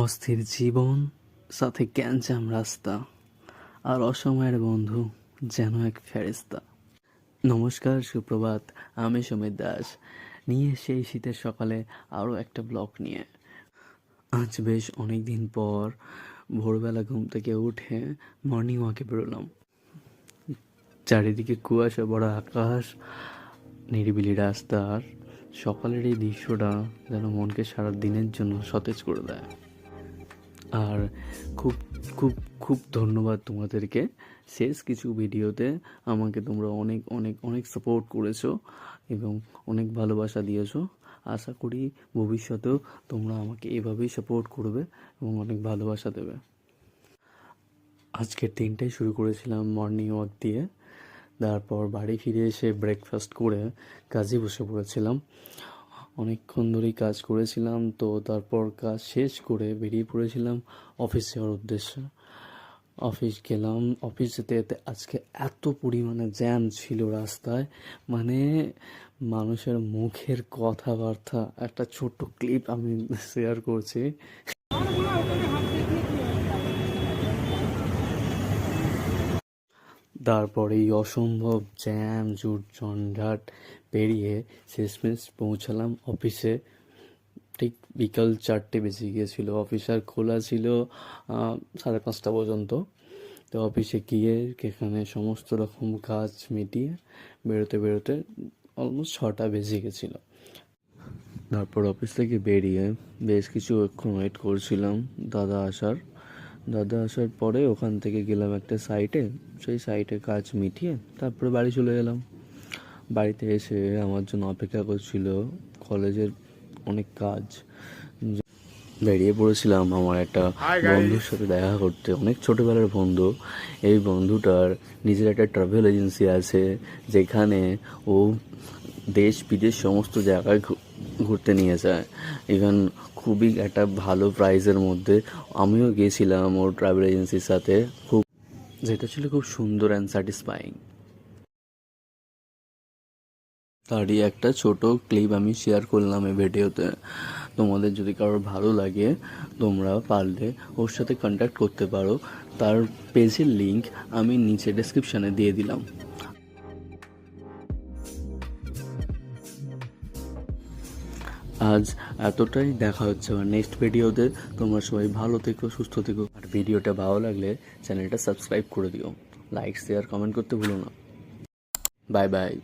অস্থির জীবন, সাথে গ্যাঞ্জাম রাস্তা, আর অসময়ের বন্ধু যেন এক ফেরেশতা। নমস্কার, সুপ্রভাত। আমি সুমিত দাস নিয়ে সেই শীতের সকালে আরও একটা ব্লগ নিয়ে। আজ বেশ অনেক দিন পর ভোরবেলা ঘুম থেকে উঠে মর্নিং ওয়াকে বেরোলাম। চারিদিকে কুয়াশা ভরা আকাশ, নিরিবিলি রাস্তা, আর সকালের এই দৃশ্যটা যেন মনকে সারা দিনের জন্য সতেজ করে দেয়। আর খুব খুব খুব ধন্যবাদ তোমাদেরকে। শেষ কিছু ভিডিওতে আমাকে তোমরা অনেক অনেক অনেক সাপোর্ট করেছো এবং অনেক ভালোবাসা দিয়েছো। আশা করি ভবিষ্যতেও তোমরা আমাকে এভাবেই সাপোর্ট করবে এবং অনেক ভালোবাসা দেবে। আজকের দিনটাই শুরু করেছিলাম মর্নিং ওয়াক দিয়ে। তারপর বাড়ি ফিরে এসে ব্রেকফাস্ট করে কাজে বসে পড়েছিলাম। অনেকক্ষণ ধরেই কাজ করেছিলাম, তো তারপর কাজ শেষ করে বেরিয়ে পড়েছিলাম অফিস যাওয়ার উদ্দেশ্যে। অফিস গেলাম। অফিস যেতে যেতে আজকে এত পরিমাণে জ্যাম ছিল রাস্তায়, মানে মানুষের মুখের কথাবার্তা একটা ছোট্ট ক্লিপ আমি শেয়ার করছি। তারপর এই অসম্ভব জ্যাম ঝঞ্ঝাট পেরিয়ে শেষমেশ পৌঁছালাম অফিসে। ঠিক বিকাল 4টে বেজে গিয়েছিল। অফিস আর খোলা ছিল 5:30 পর্যন্ত। তো অফিসে গিয়ে এখানে সমস্ত রকম কাজ মিটিয়ে বেরোতে বেরোতে অলমোস্ট 6টা বেজে গেছিলো। তারপর অফিস থেকে বেরিয়ে বেশ কিছুক্ষণ ওয়েট করছিলাম দাদা আসার পরে ওখান থেকে গেলাম একটা সাইটে। সেই সাইটে কাজ মিটিয়ে তারপরে বাড়ি চলে এলাম। বাড়িতে এসে আমার জন্য অপেক্ষা করছিল কলেজের অনেক কাজ। বেরিয়ে পড়েছিলাম আমার একটা বন্ধুর সাথে দেখা করতে, অনেক ছোটোবেলার বন্ধু। এই বন্ধুটার নিজের একটা ট্রাভেল এজেন্সি আছে, যেখানে ও দেশ বিদেশ সমস্ত জায়গায় ঘুরতে নিয়ে যায়। ইভেন খুবই একটা ভালো প্রাইসের মধ্যে। আমিও গিয়েছিলাম ওর ট্রাভেল এজেন্সির সাথে, যেটা ছিল খুব সুন্দর অ্যান্ড স্যাটিসফাইং। তারই একটা ছোট ক্লিপ আমি শেয়ার করলাম এই ভিডিওতে। তোমাদের যদি কারোর ভালো লাগে, তোমরা পারলে ওর সাথে কন্ট্যাক্ট করতে পারো। তার পেজের লিঙ্ক আমি নিচে ডেসক্রিপশানে দিয়ে দিলাম। আজ এতটাই, দেখা হচ্ছে আমার নেক্সট ভিডিওতে। তোমরা সবাই ভালো থেকো, সুস্থ থেকো। আর ভিডিওটা ভালো লাগলে চ্যানেলটা সাবস্ক্রাইব করে দিও, লাইক শেয়ার কমেন্ট করতে ভুলো না। Bye bye.